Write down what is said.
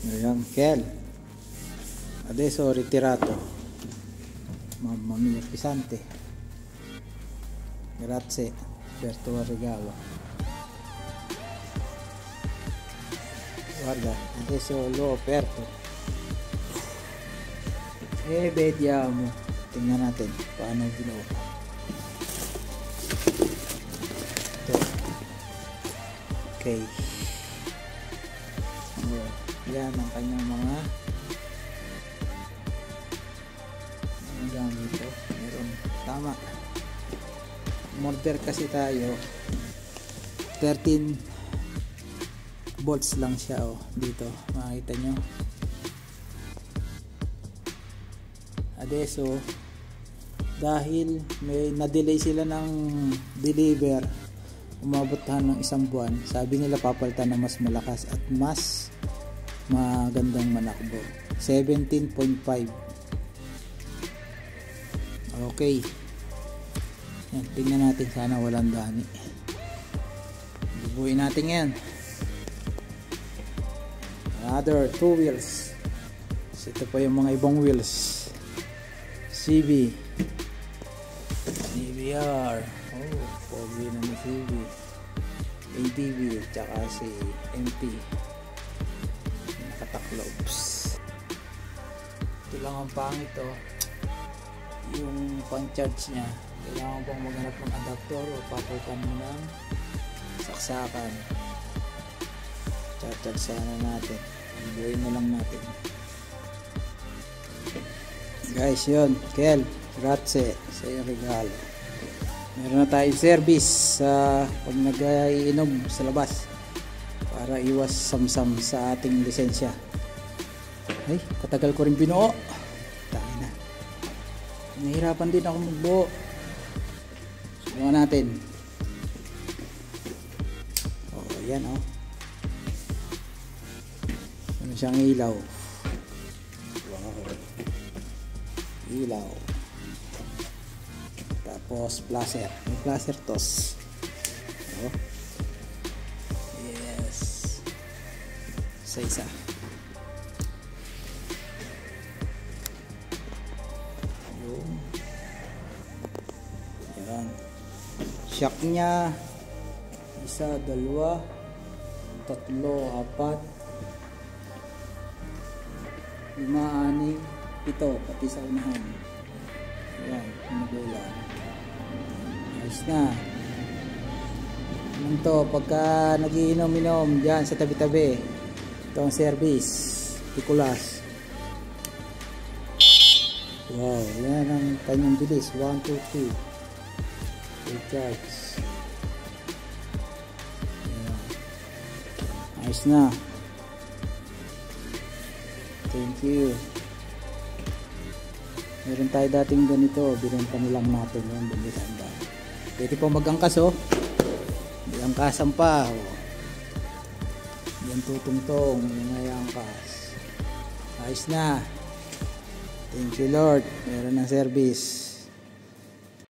Ayan, Kel. Adesso ritirato. Mamma mia, pesante. Grazie per tuo regalo. Guarda, adesso l'ho aperto. E vediamo. Tingnan natin paano binuo. Ito. Okay. Yan ang kanyang mga gamit ito. Meron. Tama. Mortar kasi tayo. 13 volts lang siya. Oh. Dito. Makikita nyo. Adesso dahil may na-delay sila ng deliver, umabot ng isang buwan, sabi nila papalitan na mas malakas at mas magandang manakbo. 17.5. Okay. Yan, tingnan natin, sana walang dani. Bubuin natin yan. Another 2 wheels. So, ito pa yung mga ibang wheels. CB, CBR, oh, pogi na ni CB, ADV, tsaka si MT, nakataklops. Ito lang ang pangit, oh. Yung pang charge nya, kailangan pang maghanap ng adapter o papalitan mo ng saksakan. Charge sana natin, buuin na lang natin. Guys, yun, Kel, grazie sa iyong regalo. Meron na tayong service pag nag-iinom sa labas para iwas samsam sa ating lisensya. Ay, katagal ko rin binuo. Tayo na. Nahihirapan din ako magbuo. Subukan natin. Oh, yan oh. Ano siyang ilaw. Ilaw, tapos placer, may placer tos. Oh. Yes, isa yung yan, shock nya 1, 2, 3, 4, 5, 6, 7, pati sa unahan. Ayan, magulang. Ayos na. Ano to, pagka nagiinom-inom dyan sa tabi-tabi, ito ang service. Tikulas. Wow, yan ang kanyang bilis. 1, 2, 3. Full charge. Ayan. Ayos na. Thank you. Meron tayo dating ganito, binenta nilang natin yun, bumitanda. Pwede po mag-angkas oh. May angkasan pa oh. Yan tutungtong, may angkas. Ayos na. Thank you Lord, meron ng service.